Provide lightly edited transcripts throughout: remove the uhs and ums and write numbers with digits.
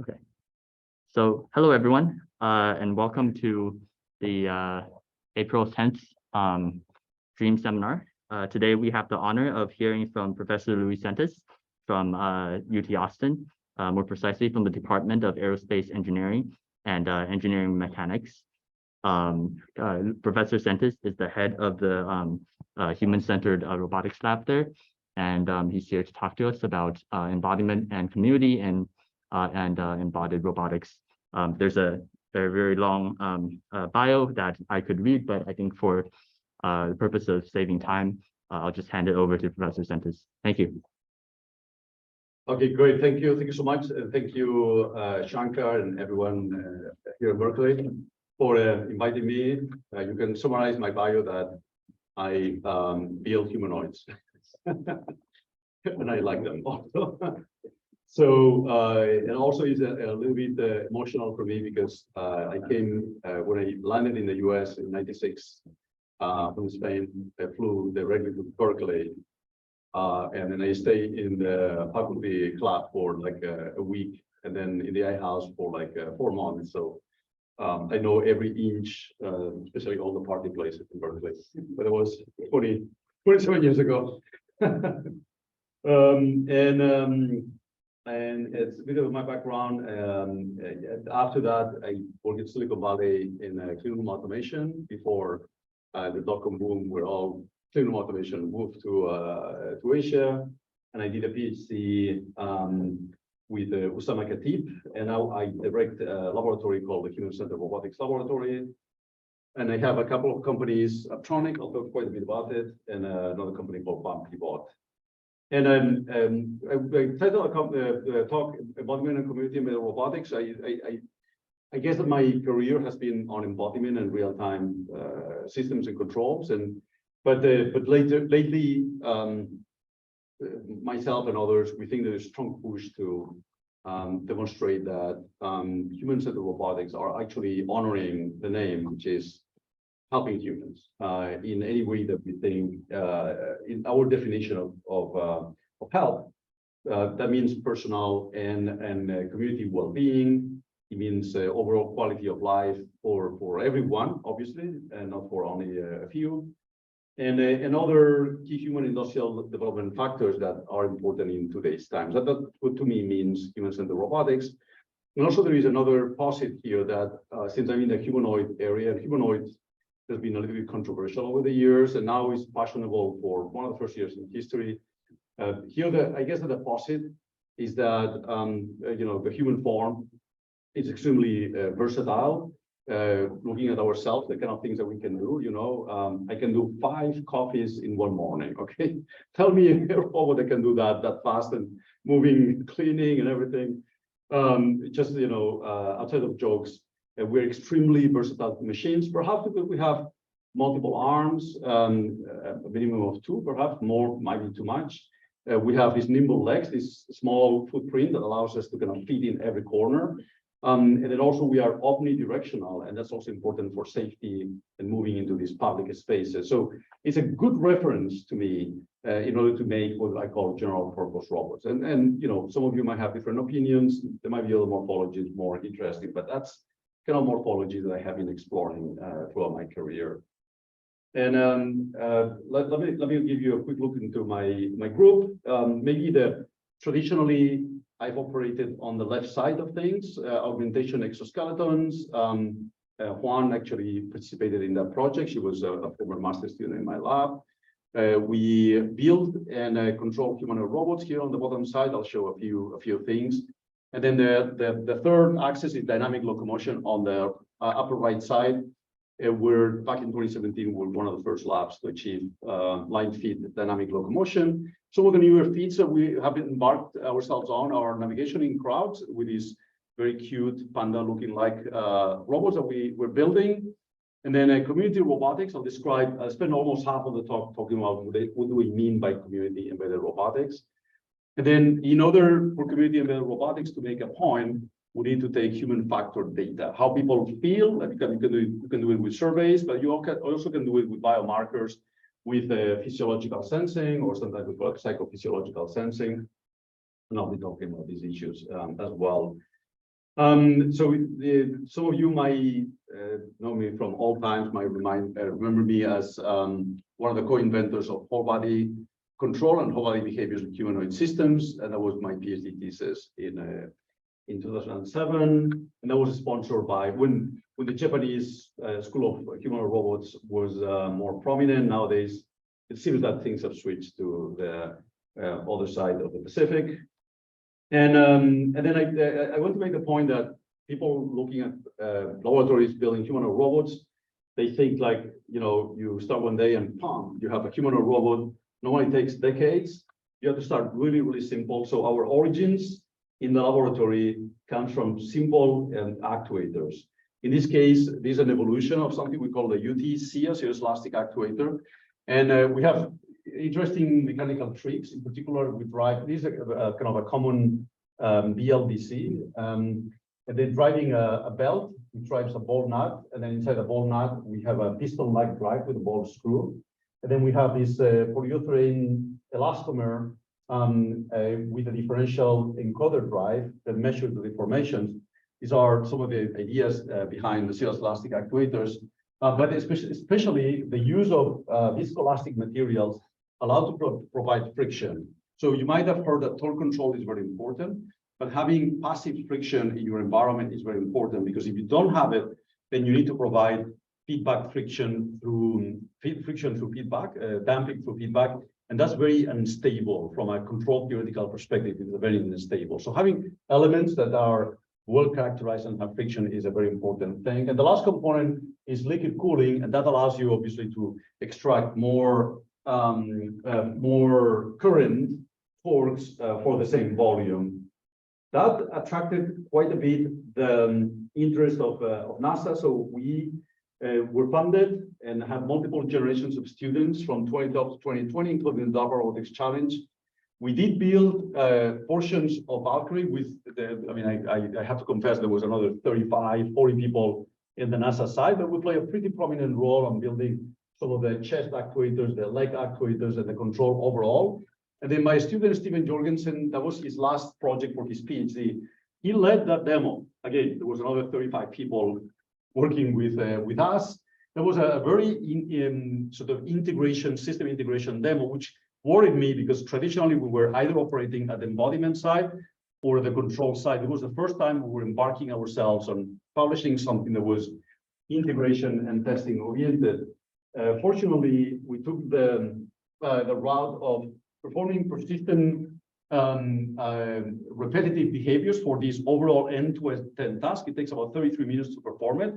Okay. So hello, everyone, and welcome to the April 10th Dream Seminar. Today, we have the honor of hearing from Professor Louis Sentis from UT Austin, more precisely from the Department of Aerospace Engineering and Engineering Mechanics. Professor Sentis is the head of the human-centered robotics lab there, and he's here to talk to us about embodiment and community and embodied robotics. There's a very long bio that I could read, but I think for the purpose of saving time, I'll just hand it over to Professor Sentis. Thank you. Okay, great. Thank you. Thank you so much. And thank you, Shankar and everyone here at Berkeley for inviting me. You can summarize my bio that I build humanoids and I like them also. So it also is a little bit emotional for me because I came when I landed in the US in '96 from Spain. I flew directly to Berkeley, and then I stayed in the faculty club for like a week, and then in the I house for like 4 months. So I know every inch, especially all the party places in Berkeley. But it was 27 years ago. And it's a bit of my background. After that, I worked in Silicon Valley in clean room automation before the dot-com boom, where all clean room automation moved to Asia. And I did a PhD with Usama Khatib, and now I direct a laboratory called the Centered Robotics Laboratory. And I have a couple of companies, Aptronic, I'll talk quite a bit about it, and another company called Pivot. And I title the talk embodiment and community embedded robotics. I guess that my career has been on embodiment and real-time systems and controls. But lately, myself and others, we think there's a strong push to demonstrate that human-centered robotics are actually honoring the name, which is helping humans in any way that we think in our definition of help. That means personal and community well-being. It means overall quality of life for everyone, obviously, and not for only a few. And other key human industrial development factors that are important in today's times. That to me means human-centered robotics. And also there is another posit here that since I'm in the humanoid area, humanoids has been a little bit controversial over the years, and now is fashionable for one of the first years in history. Here, I guess that the posit is that the human form is extremely versatile. Looking at ourselves, the kind of things that we can do. I can do 5 coffees in one morning. Okay, tell me a robot that can do that fast and moving, cleaning, and everything. Just outside of jokes. We're extremely versatile machines, perhaps because we have multiple arms, a minimum of 2, perhaps more might be too much. We have these nimble legs, this small footprint that allows us to kind of fit in every corner. And then also we are omnidirectional, and that's also important for safety and moving into these public spaces. So it's a good reference to me in order to make what I call general purpose robots. And some of you might have different opinions. There might be other morphologies more interesting, but that's kind of morphology that I have been exploring throughout my career. And let me give you a quick look into my group. Maybe traditionally I've operated on the left side of things, augmentation exoskeletons. Juan actually participated in that project. She was a former master student in my lab. We build and control humanoid robots here on the bottom side. I'll show a few things. And then the third axis is dynamic locomotion on the upper right side. We're back in 2017, we're one of the first labs to achieve line fit dynamic locomotion. Some of the newer feats that we have embarked ourselves on are navigation in crowds with these very cute panda-looking like robots that we're building. And then community robotics, I'll spend almost half of the talk talking about what do we mean by community embedded robotics. And then for community embedded robotics to make a point, we need to take human factor data, how people feel. Like you can do it with surveys, but you also can do it with biomarkers, with physiological sensing, or sometimes with psychophysiological sensing. And I'll be talking about these issues as well. Some of you might know me from old times, might remember me as one of the co-inventors of whole body control and whole body behaviors in humanoid systems, and that was my PhD thesis in 2007, and that was sponsored by when the Japanese School of Humanoid Robots was more prominent. Nowadays, it seems that things have switched to the other side of the Pacific. And then I want to make the point that people looking at laboratories building humanoid robots, they think like, you start one day and you have a humanoid robot. Normally takes decades. You have to start really, really simple. So our origins in the laboratory comes from simple actuators. In this case, this is an evolution of something we call the UTC, a series elastic actuator. And we have interesting mechanical tricks. In particular, we drive, this is a kind of a common BLDC. And then driving a belt, which drives a ball nut. And then inside the ball nut, we have a piston-like drive with a ball screw. And then we have this polyurethane elastomer with a differential encoder drive that measures the deformations. These are some of the ideas behind the series elastic actuators, but especially the use of viscoelastic materials allow to provide friction. So you might have heard that torque control is very important, but having passive friction in your environment is very important, because if you don't have it, then you need to provide feedback friction through feedback, damping through feedback, and that's very unstable from a control theoretical perspective. It's very unstable. So having elements that are well characterized and have friction is a very important thing. And the last component is liquid cooling, and that allows you obviously to extract more current torques for the same volume. That attracted quite a bit the interest of NASA. So we were funded and had multiple generations of students from 2012 to 2020, including the DARPA Robotics Challenge. We did build portions of Valkyrie with I have to confess, there was another 35, 40 people in the NASA side, but we play a pretty prominent role on building some of the chest actuators, the leg actuators, and the control overall. And then my student, Steven Jorgensen, that was his last project for his PhD. He led that demo. Again, there was another 35 people working with us. There was a very sort of system integration demo, which worried me because traditionally we were either operating at the embodiment side or the control side. It was the first time we were embarking ourselves on publishing something that was integration and testing oriented. Fortunately, we took the route of performing persistent repetitive behaviors for this overall end-to-end task. It takes about 33 minutes to perform it.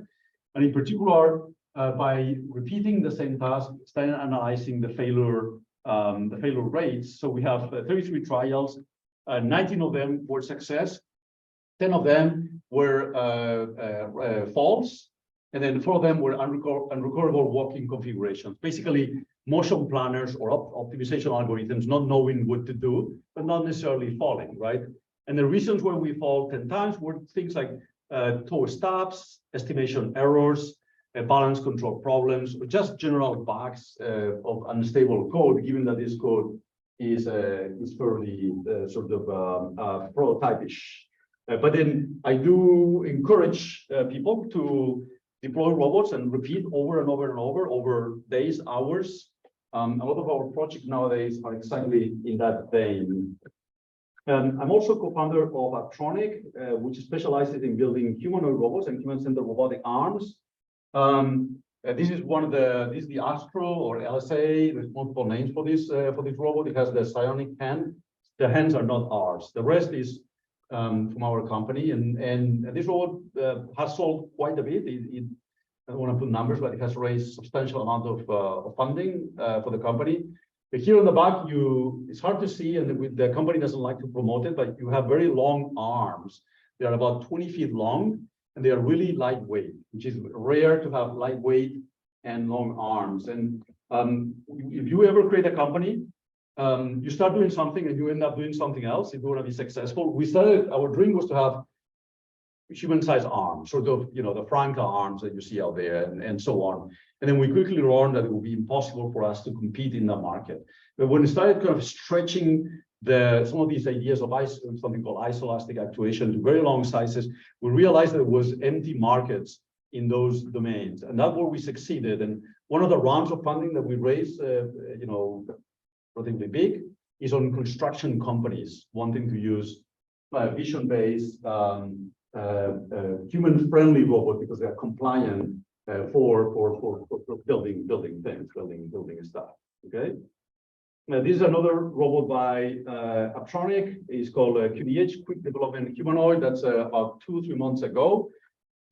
And in particular, by repeating the same task, starting analyzing the failure rates. So we have 33 trials, 19 of them were success, 10 of them were false, and then 4 of them were unrecoverable walking configurations. Basically, motion planners or optimization algorithms not knowing what to do, but not necessarily falling, right? And the reasons why we fall 10 times were things like toe stops, estimation errors, balance control problems, or just general bugs of unstable code, given that this code is fairly sort of prototype-ish. But then I do encourage people to deploy robots and repeat over and over and over days, hours. A lot of our projects nowadays are exactly in that vein. I'm also co-founder of Aptronic, which specializes in building humanoid robots and human-centered robotic arms. This is the Astro or LSA. There's multiple names for this robot. It has the psionic hand. The hands are not ours. The rest is from our company, and this robot has sold quite a bit. I don't want to put numbers, but it has raised substantial amount of funding for the company. But here on the back, it's hard to see, and the company doesn't like to promote it, but you have very long arms. They are about 20 feet long, and they are really lightweight, which is rare to have lightweight and long arms. And if you ever create a company, you start doing something and you end up doing something else if you want to be successful. Our dream was to have human-sized arms, sort of, the Franca arms that you see out there and so on. And then we quickly learned that it would be impossible for us to compete in the market. But when we started kind of stretching some of these ideas of something called isoelastic actuation to very long sizes, we realized there was empty markets in those domains, and that's where we succeeded. And one of the rounds of funding that we raised, relatively big, is on construction companies wanting to use vision-based, human-friendly robot because they are compliant for building things, building stuff. Okay. Now, this is another robot by Aptronic. It's called QDH, Quick Development Humanoid. That's about 2-3 months ago.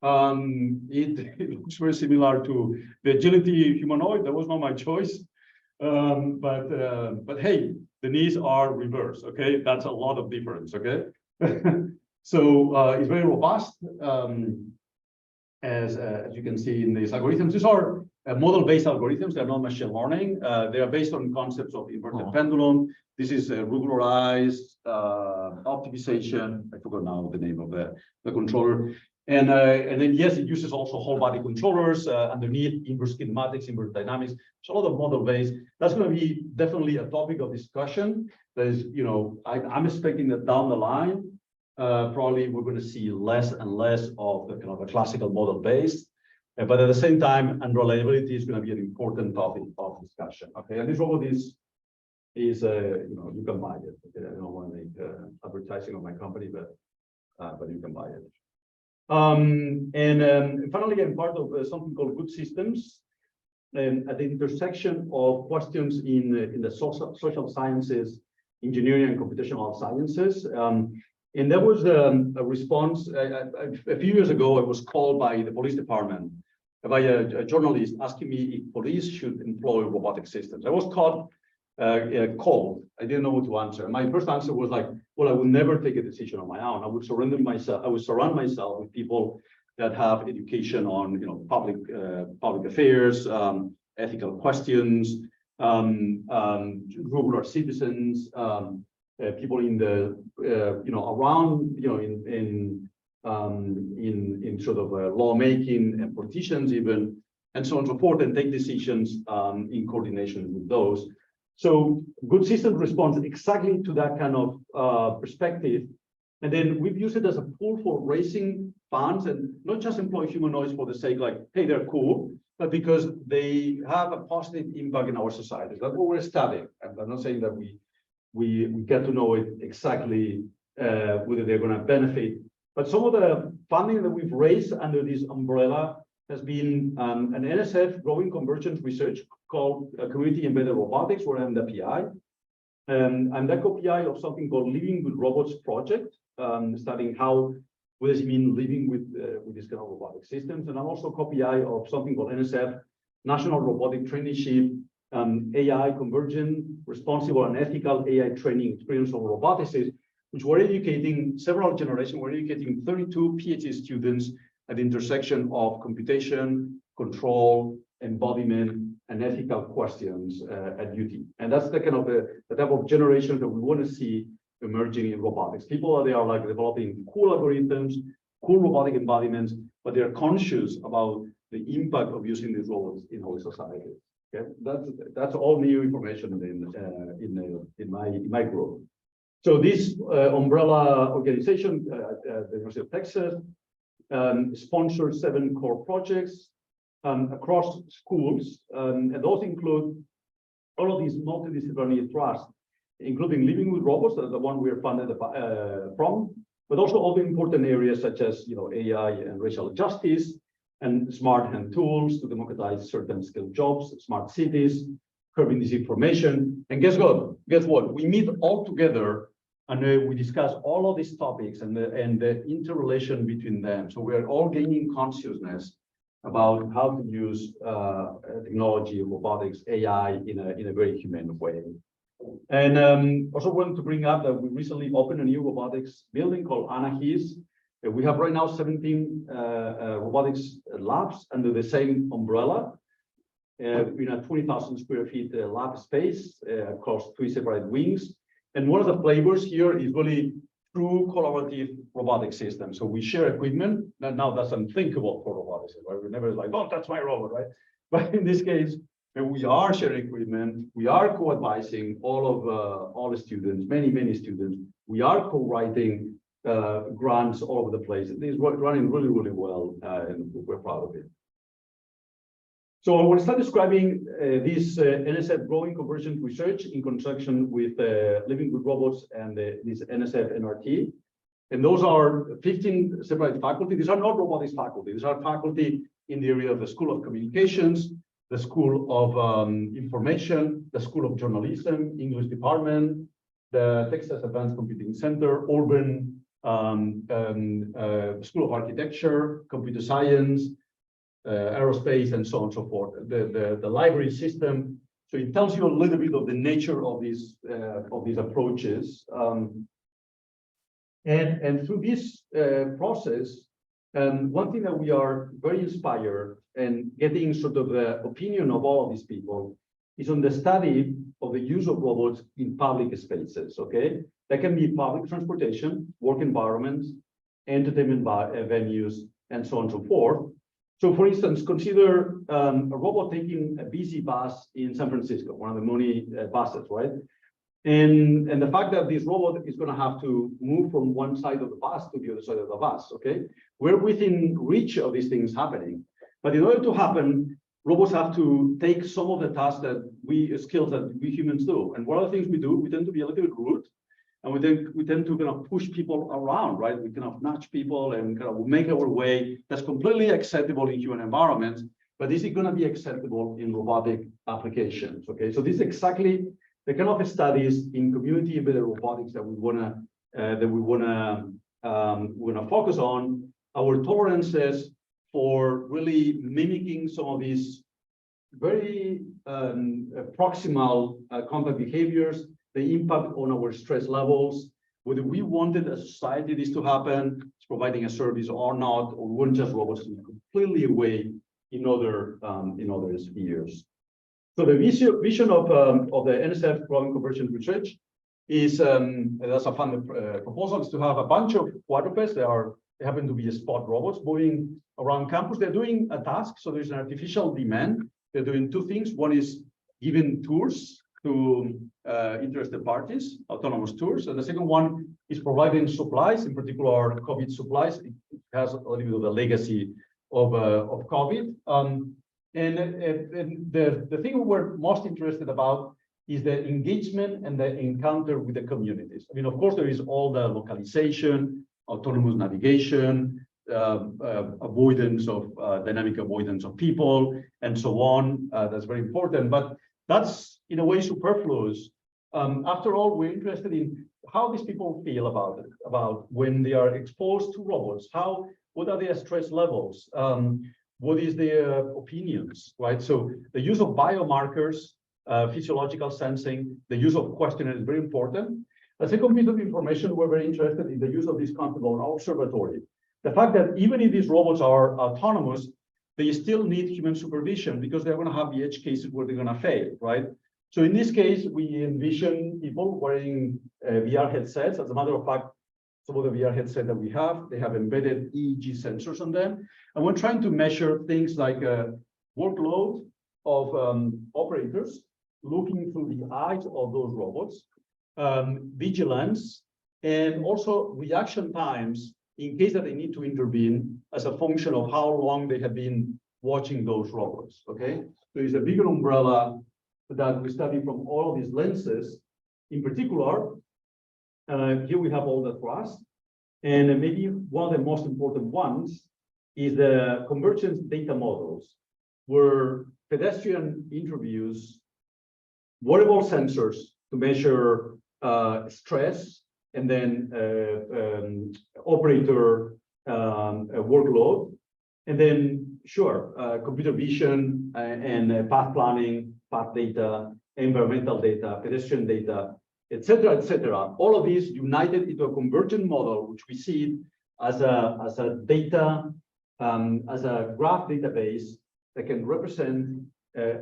It looks very similar to the Agility humanoid. That was not my choice. But hey, the knees are reversed. Okay, that's a lot of difference. Okay, so it's very robust. As you can see in these algorithms, these are model-based algorithms. They're not machine learning. They are based on concepts of inverted pendulum. This is regularized optimization. I forgot now the name of the controller. And then yes, it uses also whole body controllers underneath, inverse kinematics, inverse dynamics. So a lot of model-based. That's going to be definitely a topic of discussion. That is, I'm expecting that down the line, probably we're going to see less and less of the kind of a classical model-based. But at the same time, unreliability is going to be an important topic of discussion. Okay, and this robot is you can buy it. Okay? I don't want to make advertising of my company, but you can buy it. Finally, I'm part of something called Good Systems, at the intersection of questions in the social sciences, engineering, and computational sciences. And there was a response a few years ago. I was called by the police department by a journalist asking me if police should employ robotic systems. I was called. I didn't know what to answer. My first answer was like, well, I would never take a decision on my own. I would surrender myself. I would surround myself with people that have education on, public affairs, ethical questions, regular citizens, people in the, around, in sort of lawmaking and politicians even, and so on and so forth, and take decisions in coordination with those. So Good Systems responds exactly to that kind of perspective. And then we've used it as a tool for raising funds and not just employ humanoids for the sake like, hey, they're cool, but because they have a positive impact in our society. That's what we're studying. And I'm not saying that we get to know it exactly whether they're going to benefit. But some of the funding that we've raised under this umbrella has been an NSF growing convergence research called Community Embedded Robotics, where I'm the PI. I'm the co-PI of something called Living with Robots project, studying what does it mean living with this kind of robotic systems. And I'm also co-PI of something called NSF National Robotic Traineeship, AI Convergent, Responsible and Ethical AI Training Experience of Roboticists, which we're educating several generations. We're educating 32 PhD students at the intersection of computation, control, embodiment, and ethical questions at UT. And that's the kind of the type of generation that we want to see emerging in robotics. People they are like developing cool algorithms, cool robotic embodiments, but they're conscious about the impact of using these robots in our society. Okay, that's all new information in my group. So this umbrella organization, the University of Texas, sponsors 7 core projects across schools, and those include all of these multidisciplinary thrusts, including living with robots, that's the one we are funded from, but also all the important areas such as AI and racial justice, and smart hand tools to democratize certain skilled jobs, smart cities, curbing disinformation. And guess what? We meet all together and we discuss all of these topics and the interrelation between them. So we are all gaining consciousness about how to use technology, robotics, AI in a very humane way. And also wanted to bring up that we recently opened a new robotics building called Anahis. We have right now 17 robotics labs under the same umbrella in a 20,000 square feet lab space across 3 separate wings. And one of the flavors here is really true collaborative robotic systems. So we share equipment. Now that's unthinkable for robotics, right? We're never like, oh, that's my robot, right? But in this case, and we are sharing equipment. We are co-advising all the students, many students. We are co-writing grants all over the place. It is running really well, and we're proud of it. So I will start describing this NSF growing convergent research in conjunction with Living with Robots and this NSF NRT. And those are 15 separate faculty. These are not robotics faculty. These are faculty in the area of the School of Communications, the School of Information, the School of Journalism, English Department, the Texas Advanced Computing Center, Urban School of Architecture, Computer Science, aerospace, and so on and so forth. The library system. So it tells you a little bit of the nature of these approaches. And through this process, one thing that we are very inspired and getting sort of the opinion of all of these people is on the study of the use of robots in public spaces. Okay, that can be public transportation, work environments, entertainment venues, and so on and so forth. So, for instance, consider a robot taking a busy bus in San Francisco, one of the many buses, right? And the fact that this robot is going to have to move from one side of the bus to the other side of the bus, okay? We're within reach of these things happening. But in order to happen, robots have to take some of the tasks skills that we humans do. And one of the things we do, we tend to be a little bit rude. And we tend to kind of push people around, right? We kind of nudge people and kind of make our way. That's completely acceptable in human environments, but is it going to be acceptable in robotic applications? Okay, so this is exactly the kind of studies in community embedded robotics that we wanna focus on. Our tolerances for really mimicking some of these very proximal contact behaviors, the impact on our stress levels, whether we wanted a society this to happen, providing a service or not, or weren't just robots completely away in other spheres. So the vision of the NSF growing convergent research is that's a fun proposal, is to have a bunch of quadrupeds. They happen to be spot robots moving around campus. They're doing a task, so there's an artificial demand. They're doing two things. One is giving tours to interested parties, autonomous tours. And the second one is providing supplies, in particular COVID supplies. It has a little bit of the legacy of COVID. And the thing we're most interested about is the engagement and the encounter with the communities. I mean, of course, there is all the localization, autonomous navigation, avoidance of dynamic avoidance of people, and so on. That's very important, but that's in a way superfluous. After all, we're interested in how these people feel about when they are exposed to robots. What are their stress levels? What is their opinions, right? So the use of biomarkers, physiological sensing, the use of questionnaire is very important. The second piece of information we're very interested in the use of this concept of observatory. The fact that even if these robots are autonomous, they still need human supervision because they're going to have the edge cases where they're going to fail, right? So in this case, we envision people wearing VR headsets. As a matter of fact, some of the VR headsets that we have, they have embedded EEG sensors on them. And we're trying to measure things like workload of operators looking through the eyes of those robots, vigilance, and also reaction times in case that they need to intervene as a function of how long they have been watching those robots, okay? So it's a bigger umbrella that we study from all of these lenses. In particular, here we have all the thrust, and maybe one of the most important ones is the convergence data models, where pedestrian interviews wearable sensors to measure stress, and then operator workload, and then computer vision and path planning, path data, environmental data, pedestrian data, et cetera. All of these united into a convergent model, which we see as a data, as a graph database that can represent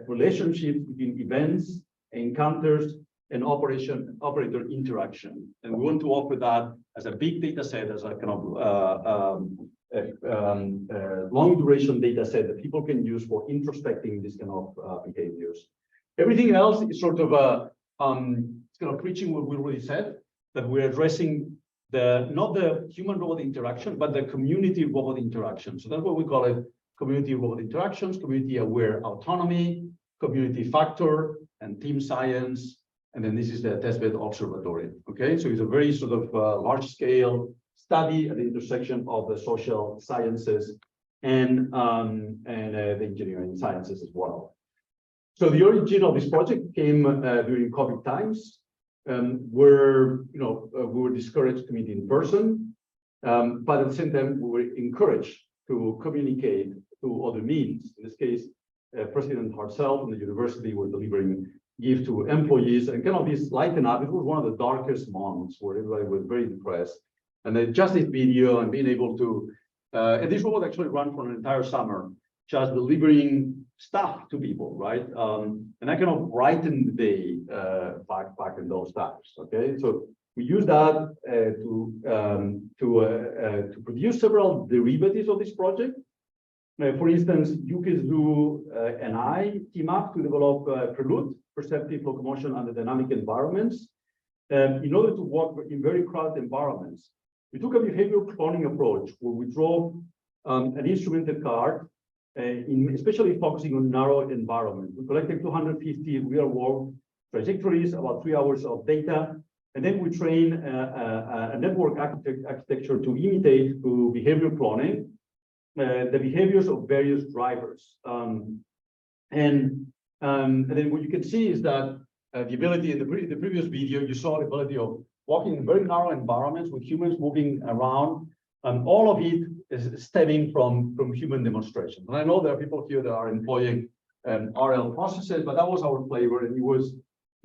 relationships between events, encounters, and operator interaction. And we want to offer that as a big data set, as a kind of long duration data set that people can use for introspecting this kind of behaviors. Everything else is sort of it's kind of preaching what we already said, that we're addressing not the human-robot interaction, but the community-robot interaction. So that's what we call it: community-robot interactions, community-aware autonomy, community factor, and team science. And then this is the testbed observatory. Okay, so it's a very sort of large-scale study at the intersection of the social sciences and the engineering sciences as well. So the origin of this project came during COVID times, where we were discouraged to meet in person, but at the same time we were encouraged to communicate through other means. In this case, President herself and the university were delivering gifts to employees, and kind of this lighten up. It was one of the darkest months where everybody was very depressed. And then just this video and being able to, and this robot actually ran for an entire summer, just delivering stuff to people, right? And that kind of brightened the day back in those times. Okay, so we use that to produce several derivatives of this project. For instance, Yuki Zhu and I team up to develop Prelude, perceptive locomotion under dynamic environments, in order to work in very crowded environments. We took a behavioral cloning approach where we drove an instrumented car, especially focusing on narrow environments. We collected 250 real-world trajectories, about 3 hours of data, and then we train a network architecture to imitate, through behavioral cloning, the behaviors of various drivers. And then what you can see is that the ability in the previous video, you saw the ability of walking in very narrow environments with humans moving around, and all of it is stemming from human demonstrations. And I know there are people here that are employing RL processes, but that was our flavor, and it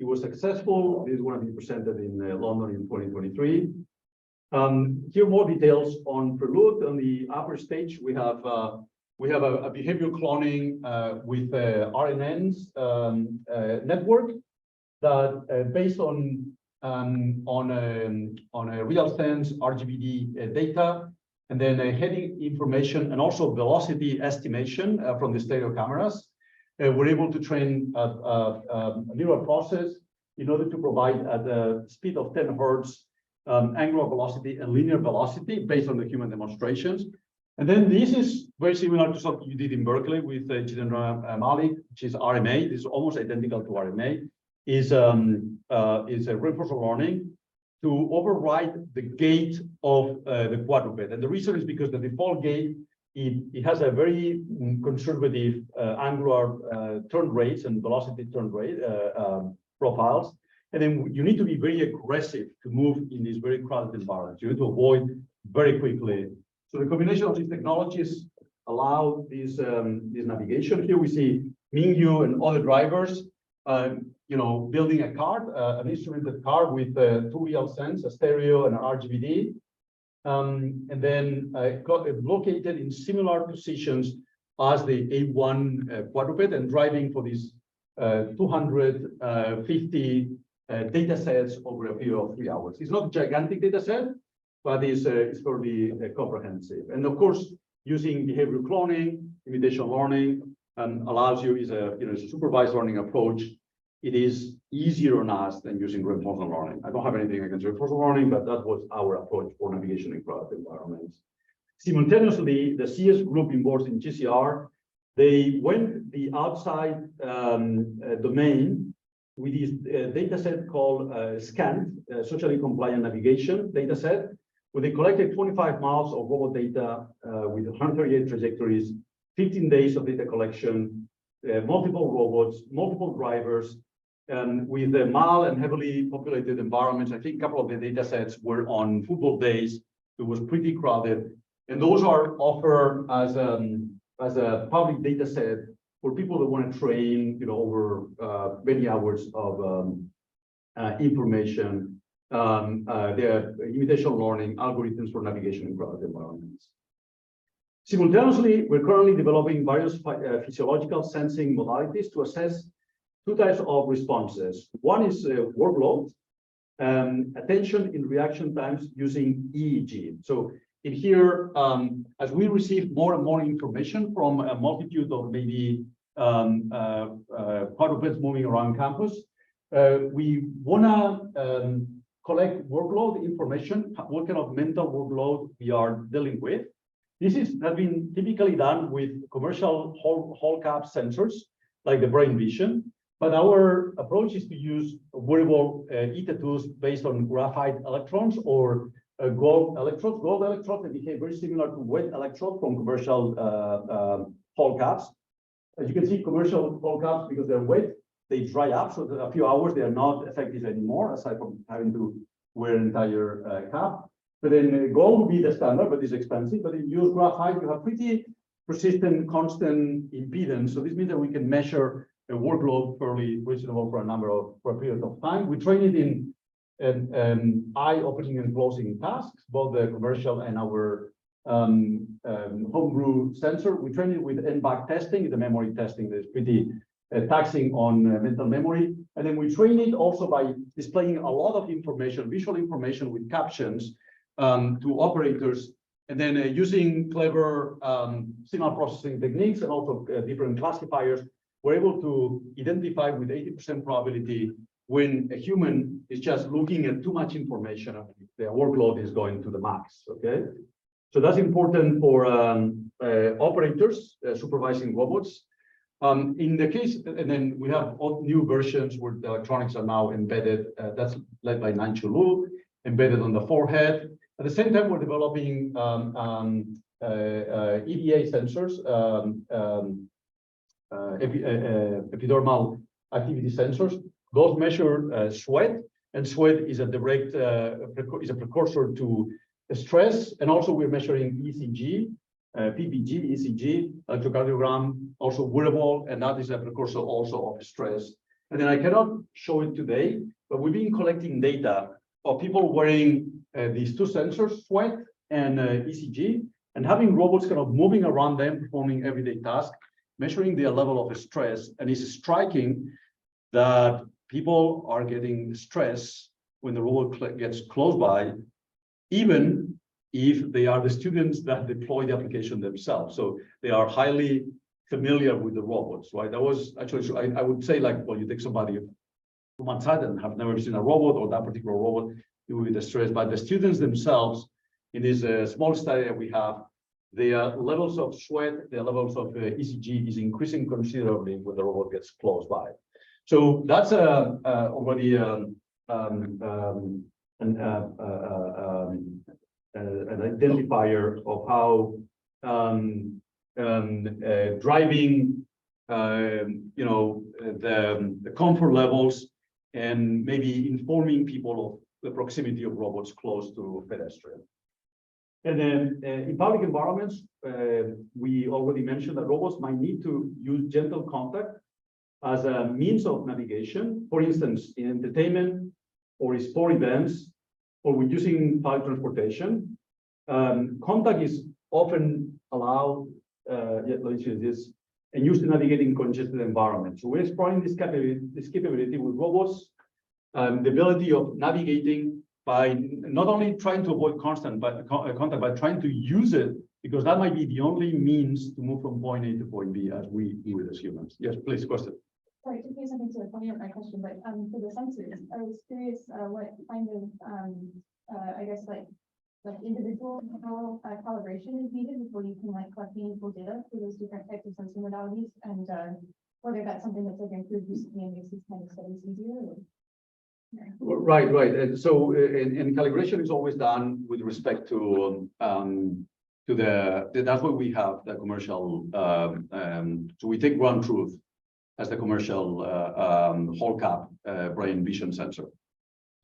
was successful. This is going to be presented in London in 2023. Here more details on Prelude. On the upper stage, we have a behavioral cloning with RNNs network that based on a real sense RGBD data, and then heading information and also velocity estimation from the stereo cameras. We're able to train a neural process in order to provide at the speed of 10 hertz angular velocity and linear velocity based on the human demonstrations. And then this is very similar to something you did in Berkeley with Jitendra Malik, which is RMA. This is almost identical to RMA. Is a reinforcement learning to override the gait of the quadruped. And the reason is because the default gait, it has a very conservative angular turn rates and velocity turn rate profiles. And then you need to be very aggressive to move in these very crowded environments. You need to avoid very quickly. So the combination of these technologies allow this navigation. Here we see Mingyu and other drivers, building a car, an instrumented car with two real sense, a stereo and an RGBD, and then located in similar positions as the A1 quadruped, and driving for these 250 data sets over a period of 3 hours. It's not a gigantic data set, but it's fairly comprehensive. And of course, using behavioral cloning, imitation learning, allows you is a supervised learning approach. It is easier on us than using reinforcement learning. I don't have anything against reinforcement learning, but that was our approach for navigation in crowded environments. Simultaneously, the CS group involved in GCR, they went the outside domain with this data set called SCANT, Socially Compliant Navigation data set, where they collected 25 miles of robot data with 138 trajectories, 15 days of data collection, multiple robots, multiple drivers, with the mild and heavily populated environments. I think a couple of the data sets were on football days. It was pretty crowded. And those are offered as a public data set for people that want to train, over many hours of information, the imitation learning algorithms for navigation in crowded environments. Simultaneously, we're currently developing various physiological sensing modalities to assess two types of responses. One is workload, attention in reaction times using EEG. So in here, as we receive more and more information from a multitude of maybe quadrupeds moving around campus, we wanna collect workload information, what kind of mental workload we are dealing with. This has been typically done with commercial whole cap sensors, like the brain vision. But our approach is to use wearable ETA tools based on graphite electrons or gold electrodes. Gold electrodes, they behave very similar to wet electrodes from commercial whole caps. As you can see, commercial whole caps, because they're wet, they dry up. So a few hours, they are not effective anymore, aside from having to wear an entire cap. But then gold would be the standard, but it's expensive. But if you use graphite, you have pretty persistent, constant impedance. So this means that we can measure a workload fairly reasonable for a period of time. We train it in eye opening and closing tasks, both the commercial and our homebrew sensor. We train it with end-back testing, the memory testing that's pretty taxing on mental memory. And then we train it also by displaying a lot of information, visual information with captions to operators, and then using clever signal processing techniques and also different classifiers. We're able to identify with 80% probability when a human is just looking at too much information, their workload is going to the max, okay? So that's important for operators supervising robots. In the case, and then we have all new versions where the electronics are now embedded, that's led by Nanchu Lu, embedded on the forehead. At the same time, we're developing EDA sensors, epidermal activity sensors. Those measure sweat, and sweat is a direct is a precursor to stress. And also we're measuring ECG, PPG, ECG, electrocardiogram, also wearable, and that is a precursor also of stress. And then I cannot show it today, but we've been collecting data of people wearing these two sensors, sweat and ECG, and having robots kind of moving around them, performing everyday tasks, measuring their level of stress. And it's striking that people are getting stress when the robot gets close by, even if they are the students that deploy the application themselves. So they are highly familiar with the robots, right? That was actually, I would say, like, well, you take somebody from outside and have never seen a robot or that particular robot, you will be distressed. But the students themselves, in this small study that we have, their levels of sweat, their levels of ECG is increasing considerably when the robot gets close by. So that's already an identifier of how driving, the comfort levels and maybe informing people of the proximity of robots close to pedestrian. And then in public environments, we already mentioned that robots might need to use gentle contact as a means of navigation. For instance, in entertainment or in sport events, or with using public transportation, contact is often allowed, and used to navigate in congested environments. So we're exploring this capability with robots, the ability of navigating by not only trying to avoid constant contact, but trying to use it, because that might be the only means to move from point A to point B as we do it as humans. Yes, please, question. Sorry, to say something to follow up my question, but for the sensors, I was curious what kind of, I guess, like individual calibration is needed before you can collect meaningful data for those different types of sensor modalities, and whether that's something that's improved recently and makes these kind of studies easier. Or... Right. And so, and calibration is always done with respect to that's why we have the commercial. So we take ground truth as the commercial whole cap brain vision sensor.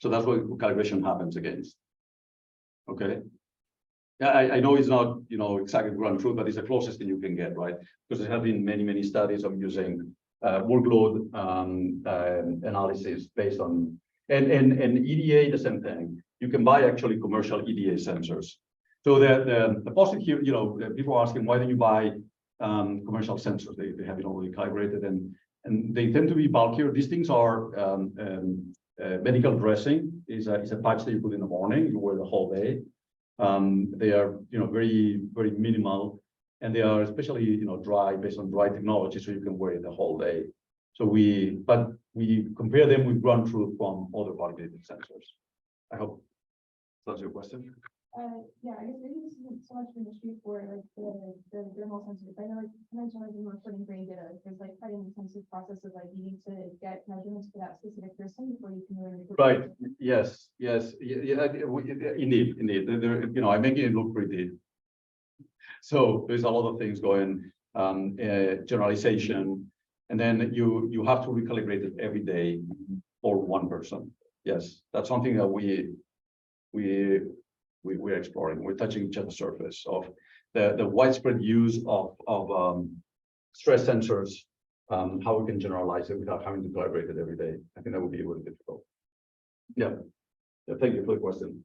So that's what calibration happens against. Okay. Yeah, I know it's not exactly ground truth, but it's the closest thing you can get, right? Because there have been many studies of using workload analysis based on and EDA, the same thing. You can buy actually commercial EDA sensors. So the positive here, people are asking, why don't you buy commercial sensors? They have it already calibrated and they tend to be bulkier. These things are medical dressing. Is a patch that you put in the morning, you wear the whole day. They are, very, very minimal, and they are especially, dry, based on dry technology, so you can wear it the whole day. So we compare them with ground truth from other validated sensors. I hope that's your question. Yeah, I guess maybe this isn't so much of an issue for like the thermal sensors. I know like you mentioned like when we're putting brain data, there's like quite an intensive process of like you need to get measurements for that specific person before you can really Right. Yes. Yeah, indeed. I'm making it look pretty. So there's a lot of things going, generalization, and then you have to recalibrate it every day for one person. Yes, that's something that we're exploring. We're touching just the surface of the widespread use of stress sensors, how we can generalize it without having to collaborate it every day. I think that would be really difficult. Yeah, thank you for the question.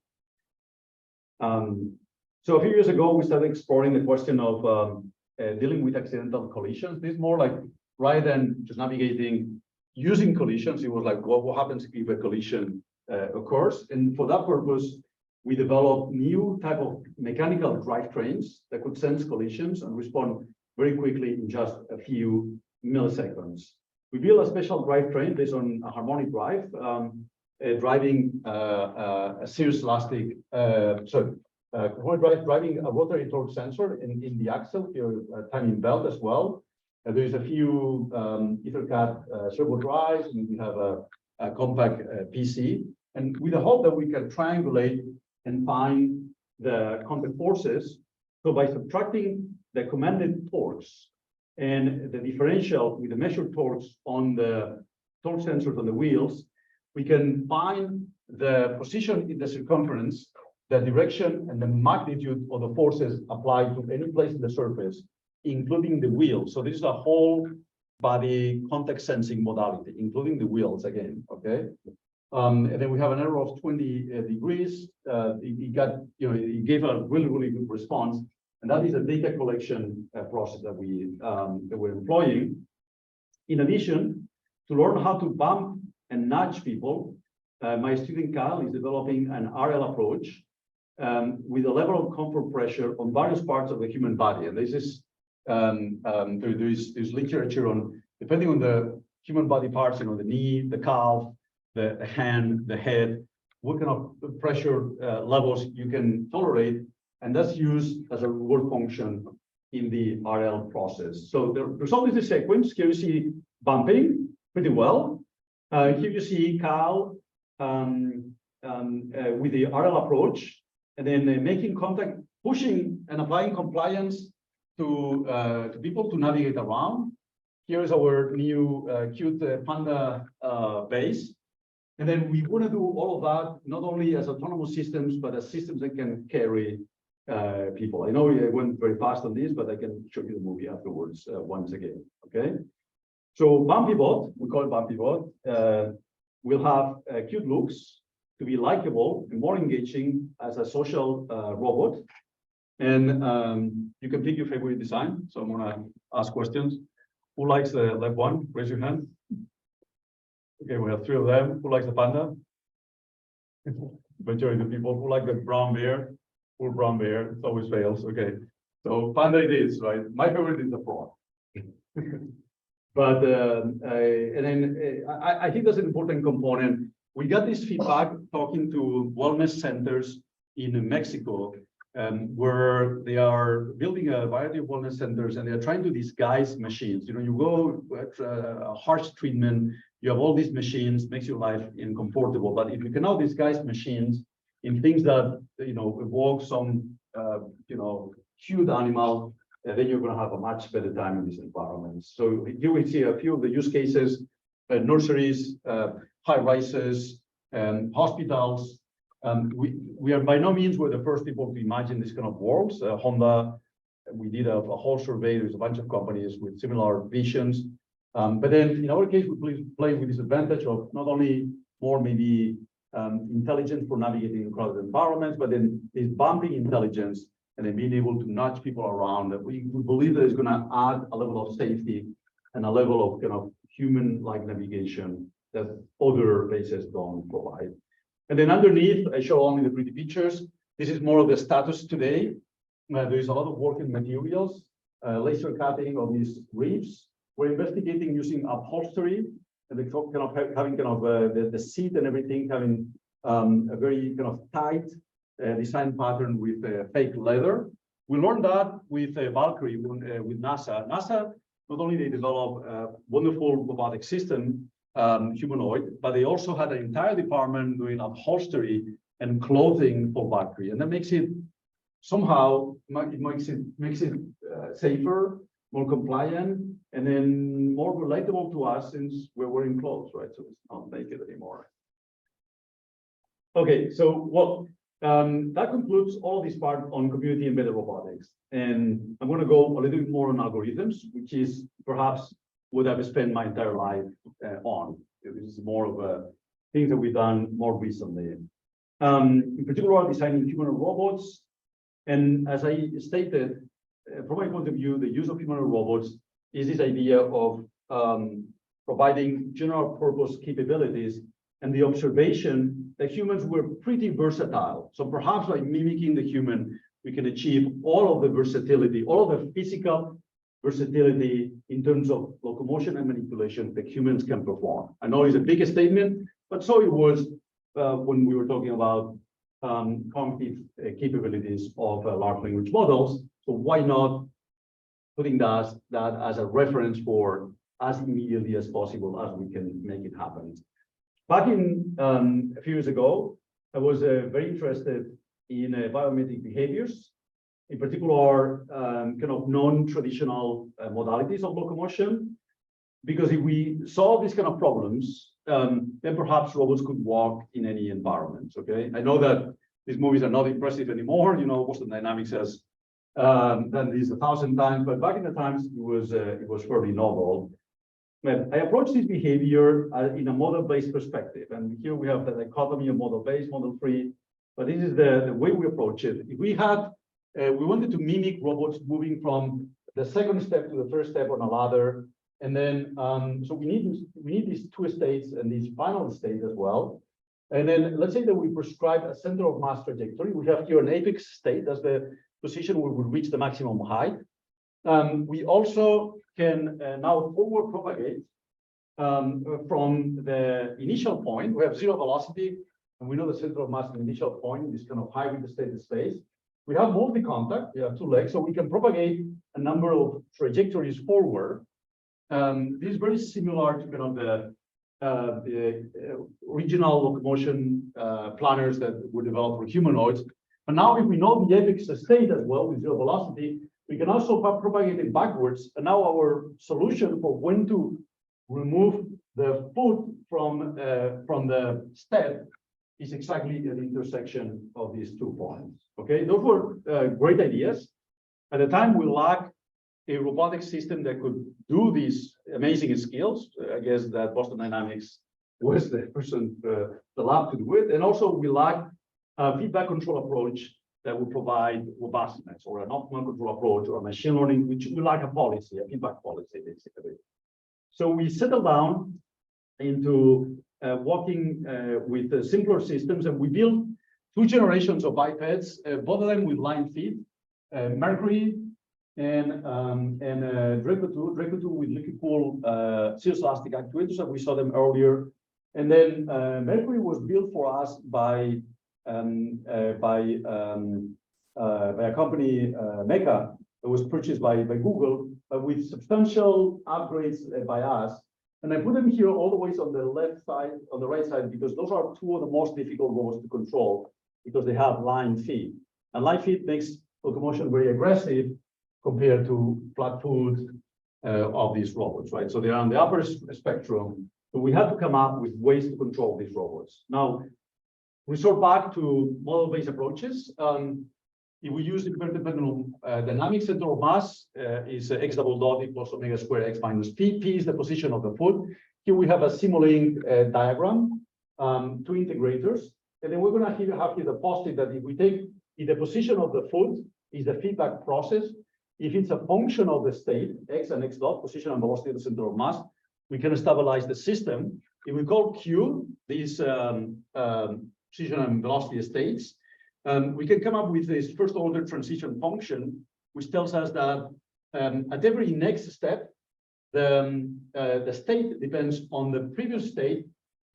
So a few years ago, we started exploring the question of dealing with accidental collisions. This is more like, rather than just navigating using collisions, it was like, what happens if a collision occurs? And for that purpose, we developed new type of mechanical drivetrains that could sense collisions and respond very quickly in just a few milliseconds. We built a special drivetrain based on a harmonic drive, driving a series elastic, driving a rotary torque sensor in the axle, here timing belt as well. There is a few EtherCAT servo drives, and we have a compact PC, and with the hope that we can triangulate and find the contact forces. So by subtracting the commanded torques and the differential with the measured torques on the torque sensors on the wheels, we can find the position in the circumference, the direction and the magnitude of the forces applied to any place in the surface, including the wheels. So this is a whole body contact sensing modality, including the wheels again, okay? And then we have an error of 20 degrees. It gave a really, really good response. And that is a data collection process that we're employing. In addition, to learn how to bump and nudge people, my student Kyle is developing an RL approach with a level of comfort pressure on various parts of the human body. And this is, there's literature on, depending on the human body parts, the knee, the calf, the hand, the head, what kind of pressure levels you can tolerate. And that's used as a reward function in the RL process. So the result is the sequence. Here you see bumping pretty well. Here you see Kyle with the RL approach, and then making contact, pushing and applying compliance to people to navigate around. Here is our new cute panda base. And then we want to do all of that, not only as autonomous systems, but as systems that can carry people. I know I went very fast on this, but I can show you the movie afterwards once again, okay? So BumpyBot, we call it BumpyBot, will have cute looks to be likable and more engaging as a social robot. And you can pick your favorite design. So I'm gonna ask questions. Who likes the left one? Raise your hand. Okay, we have 3 of them. Who likes the panda? Majority of the people. Who like the brown bear? Poor brown bear. It always fails. Okay, so panda it is, right? My favorite is the frog. But and then I think that's an important component. We got this feedback talking to wellness centers in Mexico, where they are building a variety of wellness centers, and they're trying to disguise machines. You go a harsh treatment, you have all these machines, makes your life uncomfortable. But if you can now disguise machines in things that evoke some cute animal, then you're going to have a much better time in these environments. So here we see a few of the use cases: nurseries, high rises, hospitals. We are by no means we're the first people to imagine this kind of worlds. Honda, we did a whole survey. There's a bunch of companies with similar visions. But then in our case, we play with this advantage of not only more maybe intelligence for navigating crowded environments, but then this bumping intelligence and then being able to nudge people around. We believe that it's going to add a level of safety and a level of kind of human-like navigation that other bases don't provide. And then underneath, I show only the pretty pictures. This is more of the status today. There is a lot of work in materials, laser cutting of these ribs. We're investigating using upholstery and the kind of having kind of the seat and everything having a very kind of tight design pattern with fake leather. We learned that with Valkyrie, with NASA. NASA, not only they develop a wonderful robotic system, humanoid, but they also had an entire department doing upholstery and clothing for Valkyrie. And that makes it somehow, it makes it safer, more compliant, and then more relatable to us since we're wearing clothes, right? So it's not naked anymore. Okay, so that concludes all of this part on community embedded robotics. And I'm going to go a little bit more on algorithms, which is perhaps what I've spent my entire life on. This is more of a thing that we've done more recently. In particular, designing humanoid robots. And as I stated, from my point of view, the use of humanoid robots is this idea of providing general purpose capabilities and the observation that humans were pretty versatile. So perhaps by mimicking the human, we can achieve all of the versatility, all of the physical versatility in terms of locomotion and manipulation that humans can perform. I know it's a big statement, but so it was when we were talking about cognitive capabilities of large language models. So why not putting that as a reference for as immediately as possible as we can make it happen. Back in a few years ago, I was very interested in biometric behaviors, in particular, kind of non-traditional modalities of locomotion, because if we solve these kind of problems, then perhaps robots could walk in any environment. Okay, I know that these movies are not impressive anymore. You know, Boston Dynamics has done this 1,000 times, but back in the times it was fairly novel. I approach this behavior in a model-based perspective, and here we have the dichotomy of model-based, model-free. But this is the way we approach it. If we had, we wanted to mimic robots moving from the second step to the first step on a ladder, and then so we need these two states and these final states as well. And then let's say that we prescribe a center of mass trajectory. We have here an apex state, that's the position where we reach the maximum height. We also can now forward propagate from the initial point. We have zero velocity, and we know the center of mass in the initial point, this kind of hybrid state space. We have multi-contact, we have two legs, so we can propagate a number of trajectories forward. This is very similar to kind of the original locomotion planners that were developed for humanoids. But now if we know the apex state as well with zero velocity, we can also propagate it backwards. And now our solution for when to remove the foot from the step is exactly at the intersection of these 2 points. Okay, those were great ideas. At the time, we lacked a robotic system that could do these amazing skills. I guess that Boston Dynamics was the person, the lab to do it. And also we lacked a feedback control approach that would provide robustness, or an optimal control approach, or a machine learning, which we like a policy, a feedback policy, basically. So we settled down into working with simpler systems, and we built 2 generations of bipeds, both of them with line feet, Mercury and Draco 2 with liquid cooled cirrus-elastic actuators, and we saw them earlier. And then Mercury was built for us by a company, Mecca, that was purchased by Google, with substantial upgrades by us. And I put them here all the way on the left side, on the right side, because those are 2 of the most difficult robots to control, because they have line feet. And line feet makes locomotion very aggressive compared to flat foot of these robots, right? So they're on the upper spectrum. So we have to come up with ways to control these robots. Now, resort back to model-based approaches. If we use the independent dynamic center of mass, is x double dot equals omega squared x minus p. P is the position of the foot. Here we have a Simulink diagram, 2 integrators. And then we're going to have here the positive that if the position of the foot is the feedback process, if it's a function of the state, x and x dot, position and velocity of the center of mass, we can stabilize the system. If we call Q these position and velocity states, we can come up with this first order transition function, which tells us that at every next step, the state depends on the previous state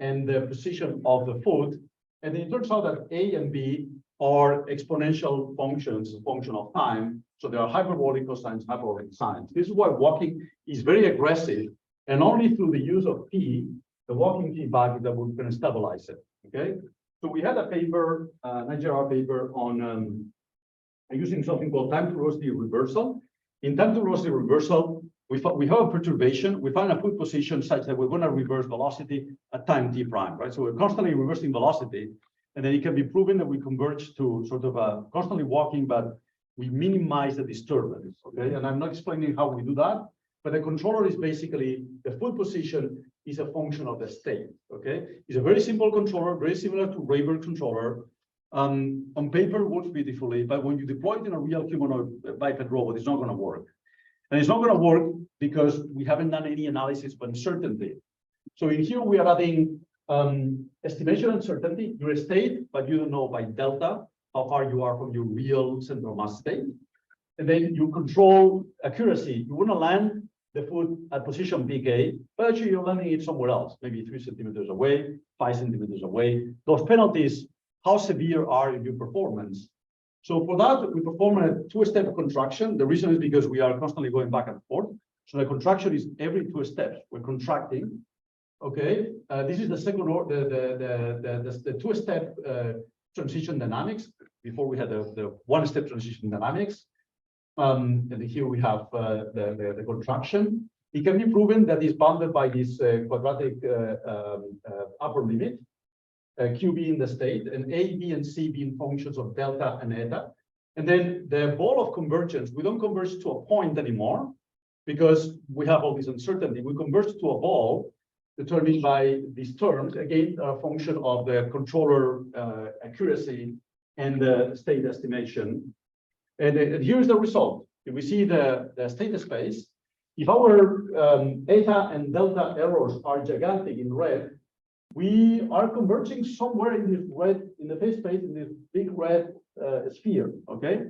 and the position of the foot. And it turns out that A and B are exponential functions, a function of time. So there are hyperbolic cosines, hyperbolic sines. This is why walking is very aggressive, and only through the use of P, the walking feedback, that we're going to stabilize it. Okay. So we had a paper, an IGR paper on using something called time to velocity reversal. In time to velocity reversal, we have a perturbation. We find a foot position such that we're going to reverse velocity at time t prime, right? So we're constantly reversing velocity, and then it can be proven that we converge to sort of a constantly walking, but we minimize the disturbance. Okay, and I'm not explaining how we do that, but the controller is basically the foot position is a function of the state. Okay, it's a very simple controller, very similar to Rayburn controller. On paper, works beautifully, but when you deploy it in a real humanoid biped robot, it's not going to work. And it's not going to work because we haven't done any analysis of uncertainty. So in here, we are adding estimation uncertainty, your state, but you don't know by delta how far you are from your real central mass state. And then you control accuracy. You want to land the foot at position PK, but actually you're landing it somewhere else, maybe 3 centimeters away, 5 centimeters away. Those penalties, how severe are your performance? So for that, we perform a two-step contraction. The reason is because we are constantly going back and forth. So the contraction is every 2 steps. We're contracting. Okay. This is the second order, the two-step transition dynamics. Before we had the one-step transition dynamics. And here we have the contraction. It can be proven that is bounded by this quadratic upper limit. Q being the state, and A, B, and C being functions of delta and eta. And then the ball of convergence, we don't converge to a point anymore because we have all this uncertainty. We converge to a ball determined by these terms, again, a function of the controller accuracy and the state estimation. And here's the result. If we see the state space, if our eta and delta errors are gigantic in red, we are converging somewhere in this red, in the phase space, in this big red sphere, okay?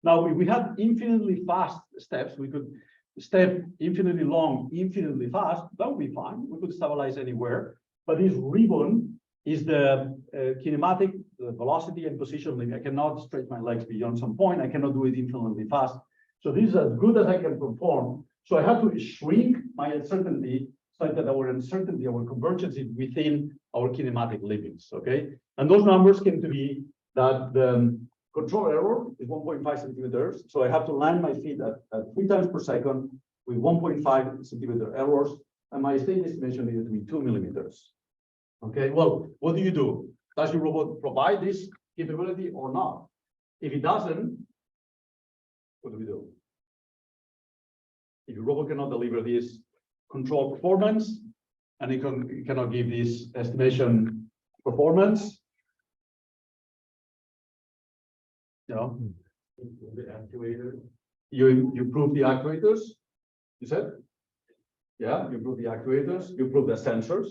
Now, if we had infinitely fast steps, we could step infinitely long, infinitely fast, that would be fine. We could stabilize anywhere. But this ribbon is the kinematic, the velocity and position limit. I cannot stretch my legs beyond some point. I cannot do it infinitely fast. So this is as good as I can perform. So I have to shrink my uncertainty such that our uncertainty, our convergence is within our kinematic limits, okay? And those numbers came to be that the control error is 1.5 centimeters. So I have to land my feet at 3 times per second with 1.5 centimeter errors. And my state estimation needed to be 2 millimeters. Okay, well, what do you do? Does your robot provide this capability or not? If it doesn't, what do we do? If your robot cannot deliver this control performance, and it cannot give this estimation performance, you know, the actuator, you improve the actuators, you said? Yeah, you improve the actuators, you improve the sensors,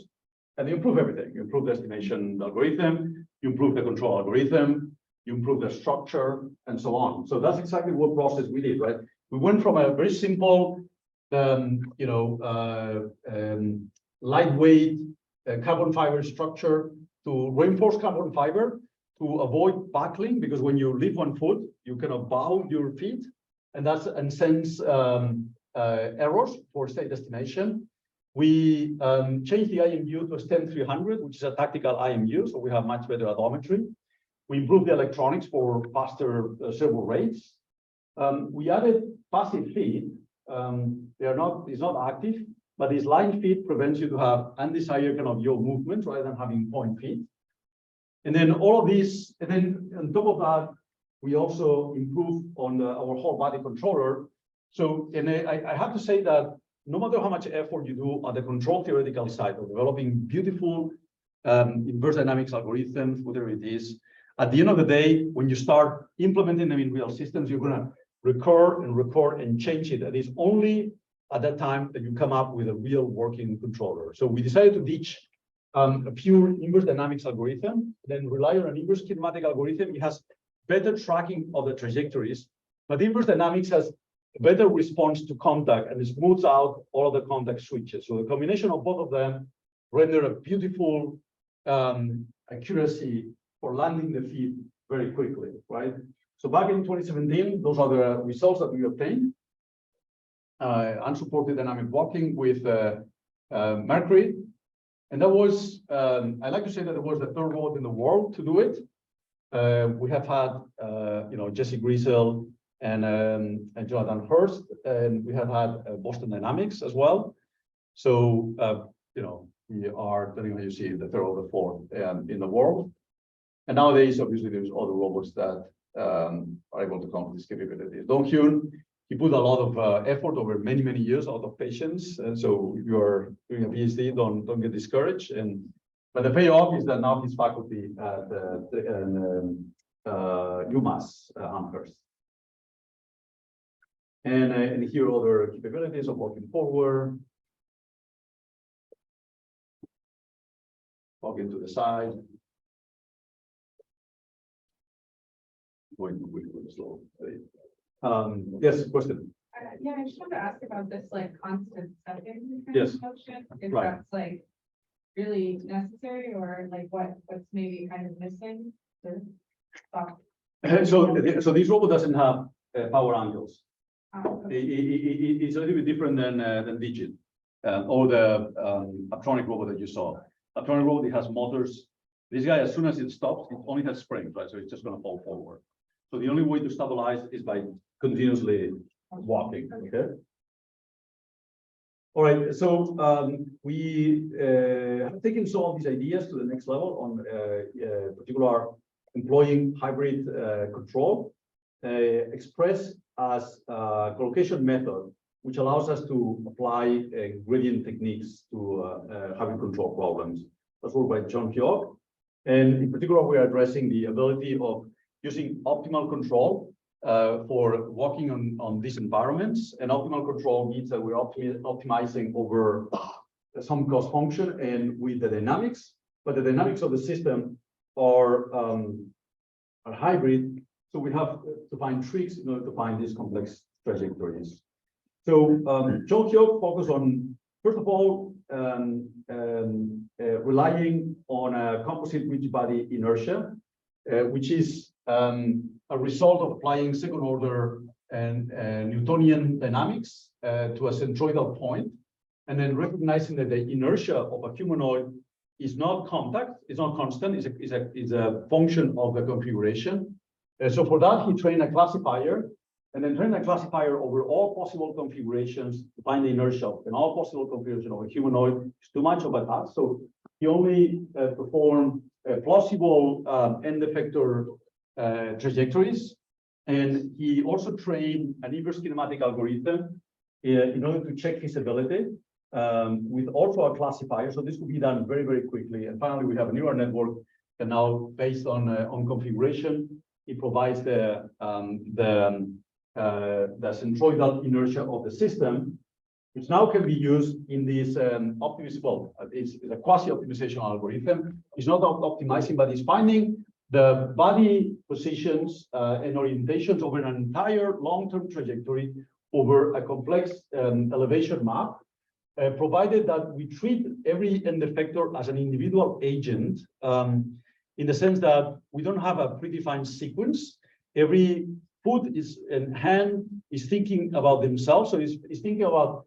and you improve everything. You improve the estimation algorithm, you improve the control algorithm, you improve the structure, and so on. So that's exactly what process we did, right? We went from a very simple lightweight carbon fiber structure to reinforced carbon fiber to avoid buckling, because when you lift one foot, you cannot bow your feet, and that's sends errors for state estimation. We changed the IMU to a STEM 300, which is a tactical IMU, so we have much better odometry. We improved the electronics for faster servo rates. We added passive feed. It's not active, but this line feed prevents you to have undesired kind of yaw movements rather than having point feed. And then all of these, and then on top of that, we also improved on our whole body controller. So, and I have to say that no matter how much effort you do on the control theoretical side of developing beautiful inverse dynamics algorithms, whatever it is, at the end of the day, when you start implementing them in real systems, you're going to record and change it. And it's only at that time that you come up with a real working controller. So we decided to ditch a pure inverse dynamics algorithm, then rely on an inverse kinematic algorithm. It has better tracking of the trajectories, but inverse dynamics has better response to contact and it smooths out all of the contact switches. So the combination of both of them render a beautiful accuracy for landing the feet very quickly, right? So back in 2017, those are the results that we obtained. Unsupported dynamic walking with Mercury. And that was, I like to say that it was the third robot in the world to do it. We have had, Jesse Griesel and Jonathan Hurst, and we have had Boston Dynamics as well. So, we are, depending on how you see it, the third or the fourth in the world. And nowadays, obviously, there's other robots that are able to come with these capabilities. Dong Hyun, he put a lot of effort over many, many years, a lot of patience. And so if you are doing a PhD, don't get discouraged. But the payoff is that now he's faculty at UMass Amherst. And here are other capabilities of walking forward, walking to the side, going really slow. Yes, question. Yeah, I just wanted to ask about this constant second Yes. motion. If Right. that's really necessary or what's maybe kind of missing to stop. So this robot doesn't have power angles. Okay. It's a little bit different than Digit or the Aptronic robot that you saw. Aptronic robot, it has motors. This guy, as soon as it stops, it only has springs, right? So it's just going to fall forward. So the only way to stabilize is by continuously walking. Okay. All right. So we have taken some of these ideas to the next level on particular employing hybrid control expressed as a collocation method, which allows us to apply gradient techniques to hybrid control problems. That's work by John Hyok. And in particular, we are addressing the ability of using optimal control for walking on these environments. And optimal control means that we're optimizing over some cost function and with the dynamics, but the dynamics of the system are hybrid. So we have to find tricks in order to find these complex trajectories. So John Hyok focused on, first of all, relying on a composite rigid body inertia, which is a result of applying second order and Newtonian dynamics to a centroidal point, and then recognizing that the inertia of a humanoid is not constant, is a function of the configuration. So for that, he trained a classifier and then trained a classifier over all possible configurations to find the inertia and all possible configurations of a humanoid. It's too much of a task. So he only performed plausible end effector trajectories. And he also trained an inverse kinematic algorithm in order to check feasibility with also a classifier. So this could be done very, very quickly. And finally, we have a neural network that now, based on configuration, it provides the centroidal inertia of the system, which now can be used in this it's a quasi-optimization algorithm. It's not optimizing, but it's finding the body positions and orientations over an entire long-term trajectory over a complex elevation map, provided that we treat every end effector as an individual agent, in the sense that we don't have a predefined sequence. Every foot and hand is thinking about themselves. So it's thinking about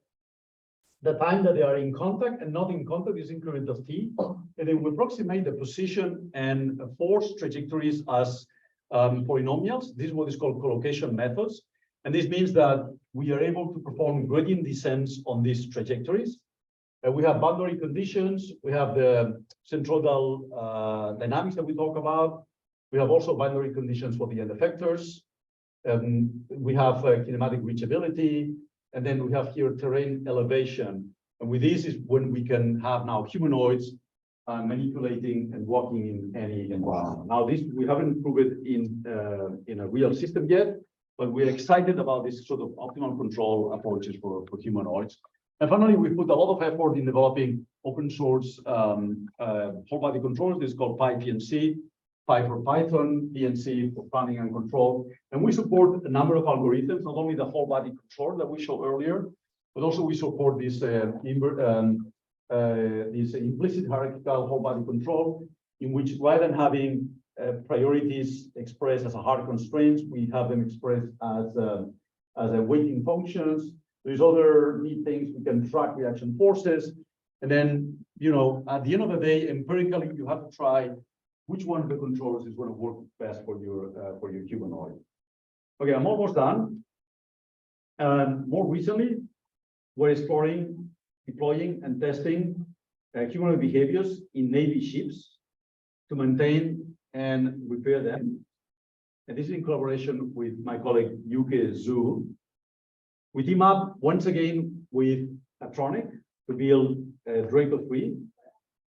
the time that they are in contact and not in contact is increment of t. And then we approximate the position and force trajectories as polynomials. This is what is called collocation methods. And this means that we are able to perform gradient descents on these trajectories. We have boundary conditions. We have the centroidal dynamics that we talk about. We have also boundary conditions for the end effectors. We have kinematic reachability. And then we have here terrain elevation. And with this is when we can have now humanoids manipulating and walking in any environment. Now this, we haven't proved it in a real system yet, but we're excited about this sort of optimal control approaches for humanoids. And finally, we put a lot of effort in developing open source whole body controllers. This is called PyPNC. for Python, PNC for planning and control. And we support a number of algorithms, not only the whole body control that we showed earlier, but also we support this implicit hierarchical whole body control, in which rather than having priorities expressed as a hard constraints, we have them expressed as a weighting functions. There's other neat things. We can track reaction forces. And then, at the end of the day, empirically, you have to try which one of the controls is going to work best for your humanoid. Okay, I'm almost done. More recently, we're exploring, deploying, and testing humanoid behaviors in Navy ships to maintain and repair them. And this is in collaboration with my colleague Yuke Zhu. We team up once again with Atronic to build Draco 3.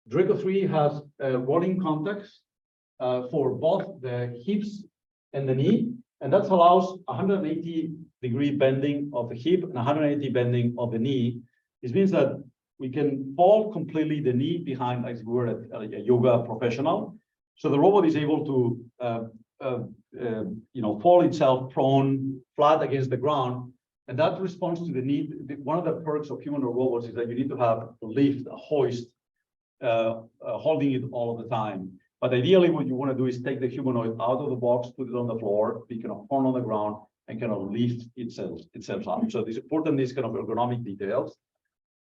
Draco 3 has rolling contacts for both the hips and the knee, and that allows 180-degree bending of the hip and 180 bending of the knee. This means that we can fold completely the knee behind, as we were a yoga professional. So the robot is able to fold itself prone, flat against the ground. And that responds to the need. One of the perks of humanoid robots is that you need to have a lift, a hoist, holding it all of the time. But ideally, what you want to do is take the humanoid out of the box, put it on the floor, be kind of prone on the ground, and kind of lift itself up. So it's important, these kind of ergonomic details.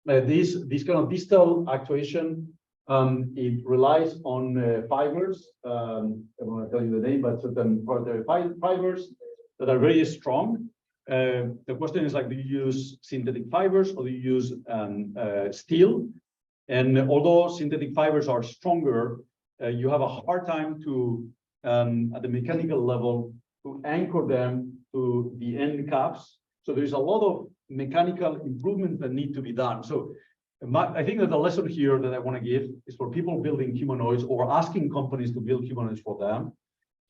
This kind of distal actuation, it relies on fibers. I want to tell you the name, but certain proprietary fibers that are very strong. The question is like, do you use synthetic fibers or do you use steel? And although synthetic fibers are stronger, you have a hard time to, at the mechanical level, to anchor them to the end caps. So there's a lot of mechanical improvements that need to be done. So I think that the lesson here that I want to give is for people building humanoids or asking companies to build humanoids for them.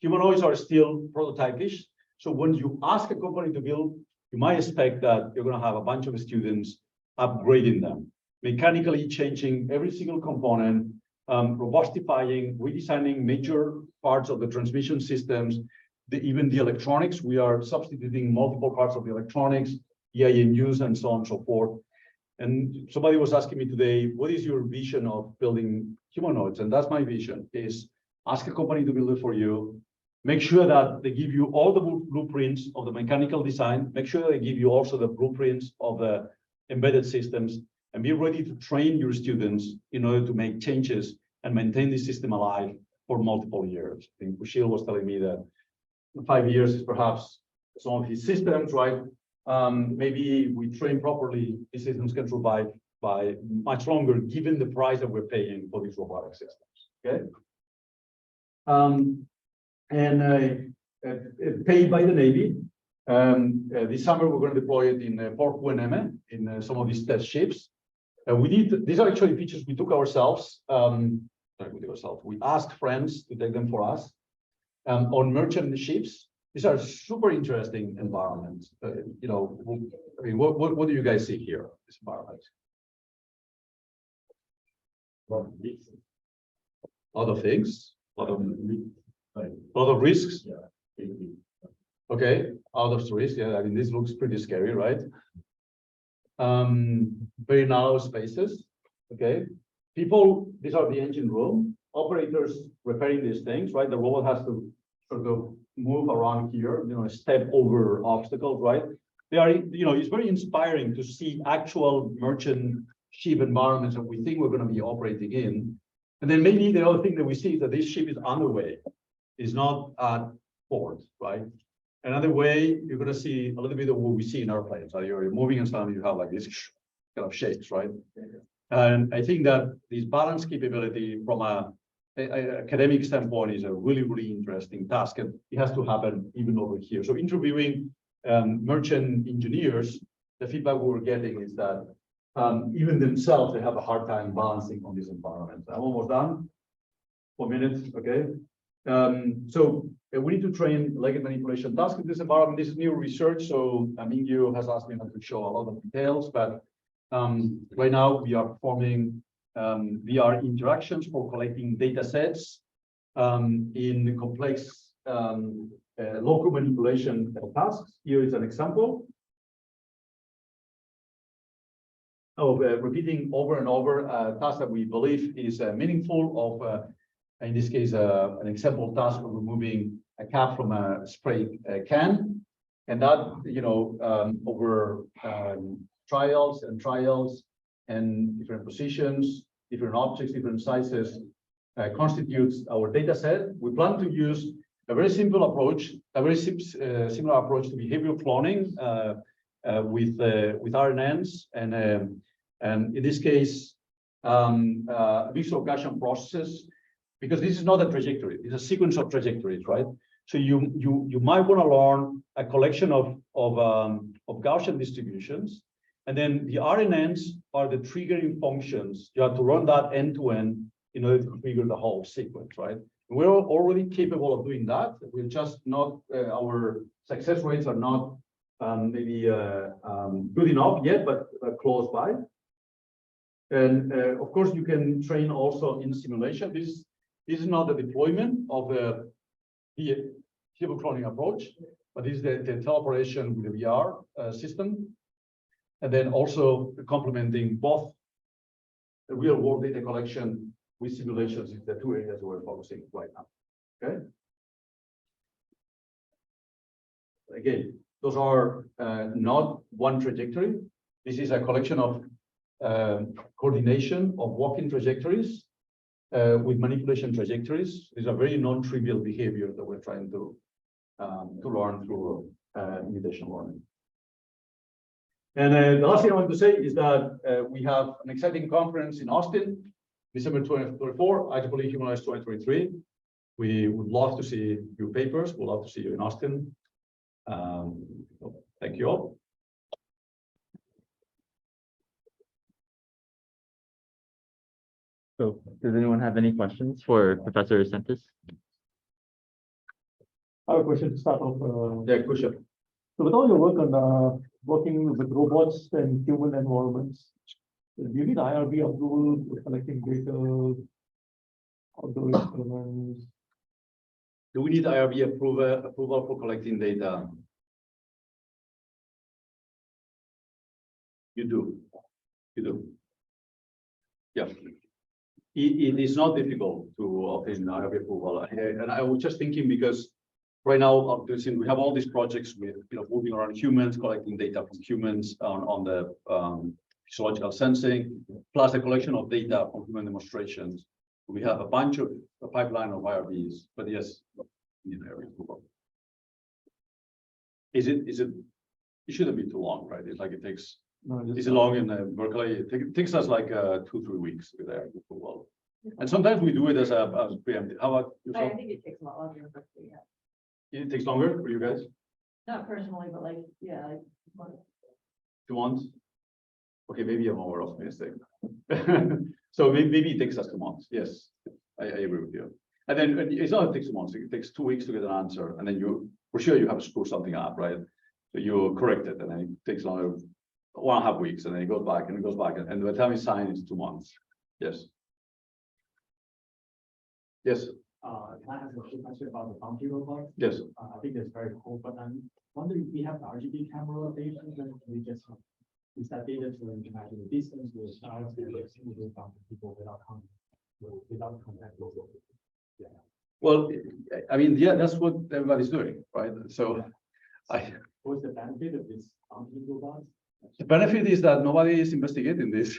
Humanoids are still prototypish. So when you ask a company to build, you might expect that you're going to have a bunch of students upgrading them, mechanically changing every single component, robustifying, redesigning major parts of the transmission systems, even the electronics. We are substituting multiple parts of the electronics, EINUs, and so on and so forth. And somebody was asking me today, what is your vision of building humanoids? And that's my vision, is ask a company to build it for you. Make sure that they give you all the blueprints of the mechanical design. Make sure they give you also the blueprints of the embedded systems, and be ready to train your students in order to make changes and maintain the system alive for multiple years. I think Kushil was telling me that 5 years is perhaps some of his systems, right? Maybe we train properly, these systems can survive by much longer, given the price that we're paying for these robotic systems, okay? Paid by the Navy. This summer, we're going to deploy it in Port Hueneme, in some of these test ships. These are actually features we took ourselves. We asked friends to take them for us. On merchant ships, these are super interesting environments. What do you guys see here, this environment? A lot of things, a lot of risks. Okay, out of risk. Yeah, I mean, this looks pretty scary, right? Very narrow spaces. Okay, people. These are the engine room. Operators repairing these things, right? The robot has to sort of move around here, step over obstacles, right? They are, it's very inspiring to see actual merchant ship environments that we think we're going to be operating in. And then maybe the other thing that we see is that this ship is underway, is not at port, right? Another way, you're going to see a little bit of what we see in airplanes. So you're moving and suddenly you have like this kind of shapes, right? And I think that this balance capability from a academic standpoint is a really, really interesting task, and it has to happen even over here. So interviewing merchant engineers, the feedback we were getting is that even themselves, they have a hard time balancing on this environment. I'm almost done. 4 minutes, okay? So we need to train leg manipulation tasks in this environment. This is new research, so Mingyu has asked me not to show a lot of details, but right now we are performing VR interactions for collecting data sets in complex local manipulation tasks. Here is an example of repeating over and over a task that we believe is meaningful of, in this case, an example task of removing a cap from a spray can. And that, over trials and different positions, different objects, different sizes, constitutes our data set. We plan to use a very simple approach, a very similar approach to behavioral cloning with RNNs, and in this case, visual Gaussian processes, because this is not a trajectory; it's a sequence of trajectories, right? So you might want to learn a collection of Gaussian distributions, and then the RNNs are the triggering functions. You have to run that end to end in order to trigger the whole sequence, right? We're already capable of doing that. We're just not, our success rates are not maybe good enough yet, but close by. And of course, you can train also in simulation. This is not the deployment of the behavioral cloning approach, but this is the teleoperation with the VR system. And then also complementing both the real world data collection with simulations is the two areas we're focusing right now. Okay. Again, those are not one trajectory. This is a collection of coordination of walking trajectories with manipulation trajectories. These are very non-trivial behavior that we're trying to learn through imitation learning. And the last thing I want to say is that we have an exciting conference in Austin, December 2024, IEEE Humanize 2023. We would love to see your papers. We'd love to see you in Austin. Thank you all. So, does anyone have any questions for Professor Sentis? I have a question to start off. Yeah, question. So with all your work on working with robots and human environments, do you need IRB approval for collecting data, outdoor experiments? Do we need IRB approval for collecting data? You do. You do. Yeah. It is not difficult to obtain IRB approval. And I was just thinking because right now, we have all these projects with moving around humans, collecting data from humans on the physiological sensing, plus the collection of data from human demonstrations. We have a pipeline of IRBs, but yes, need IRB approval. Is it? It shouldn't be too long, right? It's like it takes. No, It's long in Berkeley. It takes us like 2-3 weeks to get IRB approval. And sometimes we do it as preemptive. How about yourself? I think it takes a lot longer. Yeah. It takes longer for you guys? Not personally, but like, yeah, like 2 months? Okay, maybe I'm over optimistic. So maybe it takes us 2 months. Yes, I agree with you. And then it's not it takes 2 months, it takes 2 weeks to get an answer. And then for sure you have to screw something up, right? So you correct it and then it takes longer, 1.5 weeks, and then it goes back and it goes back. And by the time you sign, it's 2 months. Yes. Yes. Can I ask a quick question about the boundary robot? Yes. I think it's very cool, but I'm wondering if we have the RGB camera data, then we just use that data to imagine the distance with stars and the people without contact. Yeah. Well, I mean, yeah, that's what everybody's doing, right? So What's the benefit of this boundary robot? the benefit is that nobody is investigating this.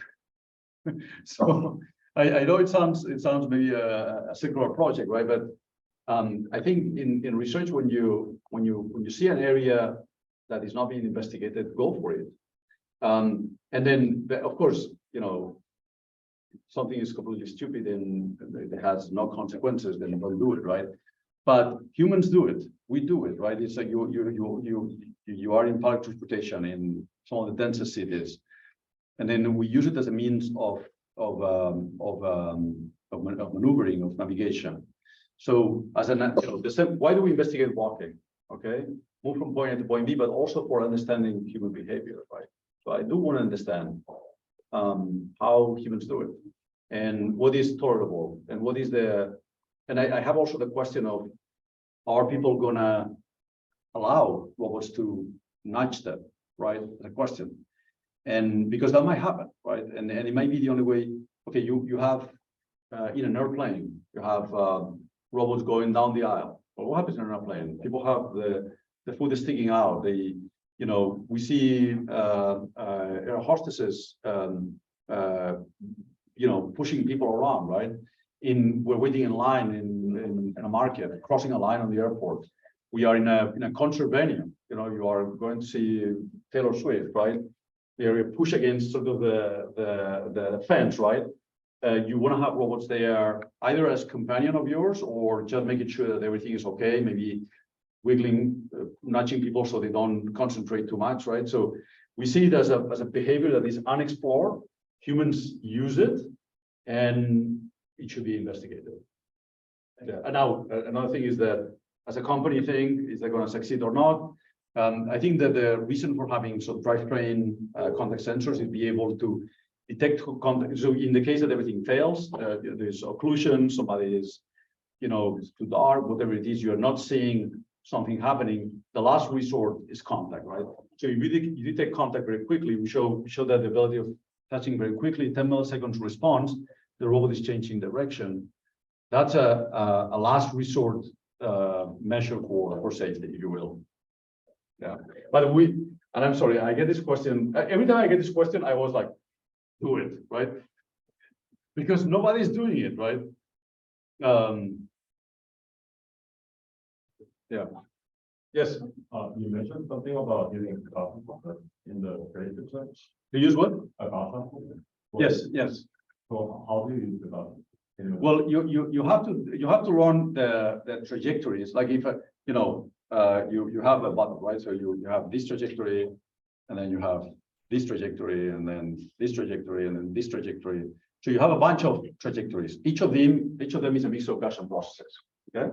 So I know it sounds maybe a circular project, right? But I think in research, when you see an area that is not being investigated, go for it. And then, of course, something is completely stupid and it has no consequences, then don't do it, right? But humans do it. We do it, right? It's like you are in public transportation in some of the densest cities, and then we use it as a means of maneuvering, of navigation. So as why do we investigate walking? Okay, move from point A to point B, but also for understanding human behavior, right? So I do want to understand how humans do it and what is tolerable and what is the And I have also the question of, are people gonna allow robots to nudge them, right? The question. And because that might happen, right? And it might be the only way. Okay, you have in an airplane, you have robots going down the aisle. Well, what happens in an airplane? People have the food is sticking out. We see air hostesses, pushing people around, right? We're waiting in line in a market, crossing a line on the airport. We are in a concert venue. You are going to see Taylor Swift, right? They push against sort of the fence, right? You want to have robots there either as companion of yours or just making sure that everything is okay, maybe wiggling, nudging people so they don't concentrate too much, right? So we see it as a behavior that is unexplored. Humans use it, and it should be investigated. Yeah. And now another thing is that as a company thing, is that going to succeed or not? I think that the reason for having drivetrain contact sensors is be able to detect contact. So in the case that everything fails, there's occlusion, somebody is, it's too dark, whatever it is, you're not seeing something happening. The last resort is contact, right? So if you detect contact very quickly, we show that the ability of touching very quickly, 10 milliseconds response, the robot is changing direction. That's a last resort measure for safety, if you will. Yeah, but and I'm sorry, I get this question every time I get this question. I was like, do it, right? Because nobody's doing it, right? Yeah. Yes. You mentioned something about using in the creative search. To use what? Yes. So how do you use the Well, you have to run the trajectories. Like if you have a button, right? So you have this trajectory, and then you have this trajectory, and then this trajectory, and then this trajectory. So you have a bunch of trajectories. Each of them is a mix of Gaussian processes. Okay.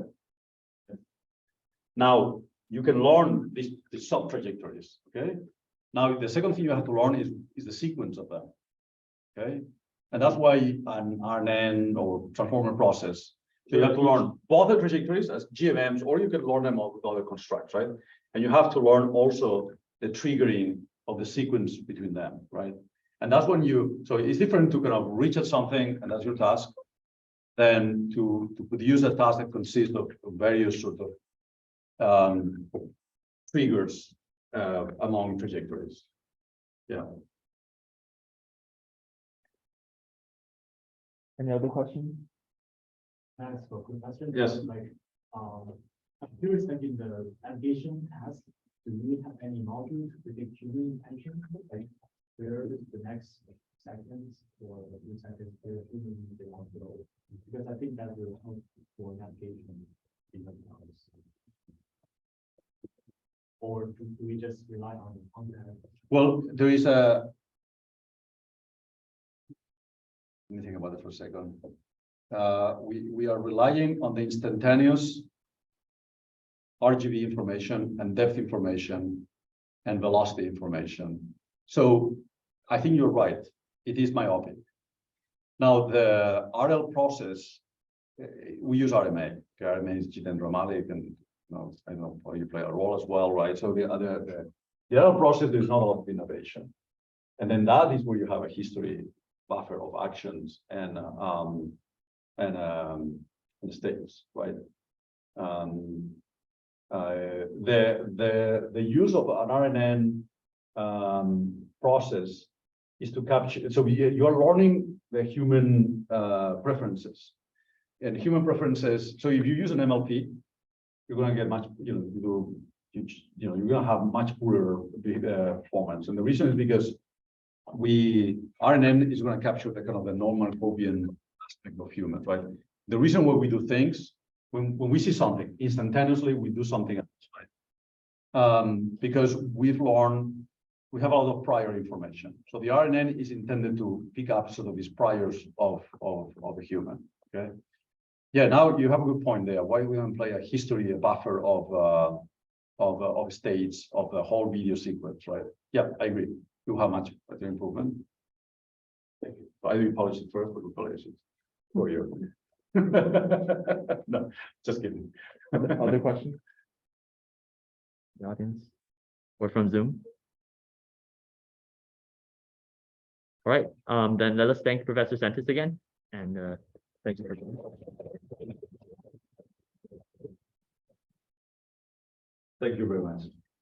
Now you can learn these sub trajectories. Okay. Now the second thing you have to learn is the sequence of them. Okay. And that's why an RNN or transformer process. So you have to learn both the trajectories as GMMs, or you can learn them with other constructs, right? And you have to learn also the triggering of the sequence between them, right? And that's when so it's different to kind of reach at something, and that's your task, than to produce a task that consists of various sort of triggers among trajectories. Yeah. Any other questions? That's a good question. Yes. I'm curious, like in the navigation task, do we have any module to predict human intention? Like, where is the next seconds or the few seconds where human they want to go? Because I think that will help for navigation in the house. Or do we just rely on content? Well, there is a. Let me think about it for a second. We are relying on the instantaneous RGB information and depth information and velocity information. So I think you're right. It is myopic. Now the RL process, we use RMA. Okay, RMA is dramatic, and I don't know how you play a role as well, right? So the other process, there's not a lot of innovation, and then that is where you have a history buffer of actions and states, right? The use of an RNN process is to capture. So you are learning the human preferences, and human preferences. So if you use an MLP, you're going to get much. You're going to have much poorer performance, and the reason is because RNN is going to capture the kind of the normal Copian aspect of humans, right? The reason why we do things, when we see something instantaneously, we do something else, right? Because we've learned, we have a lot of prior information. So the RNN is intended to pick up sort of these priors of a human. Okay. Yeah. Now you have a good point there. Why we don't play a history, a buffer of states of the whole video sequence, right? Yeah, I agree. You have much better improvement. Thank you. So either you polish it first or you polish it for you. No, just kidding. Other questions? The audience? Or from Zoom? All right, then let us thank Professor Sentis again, and thank you for joining. Thank you very much.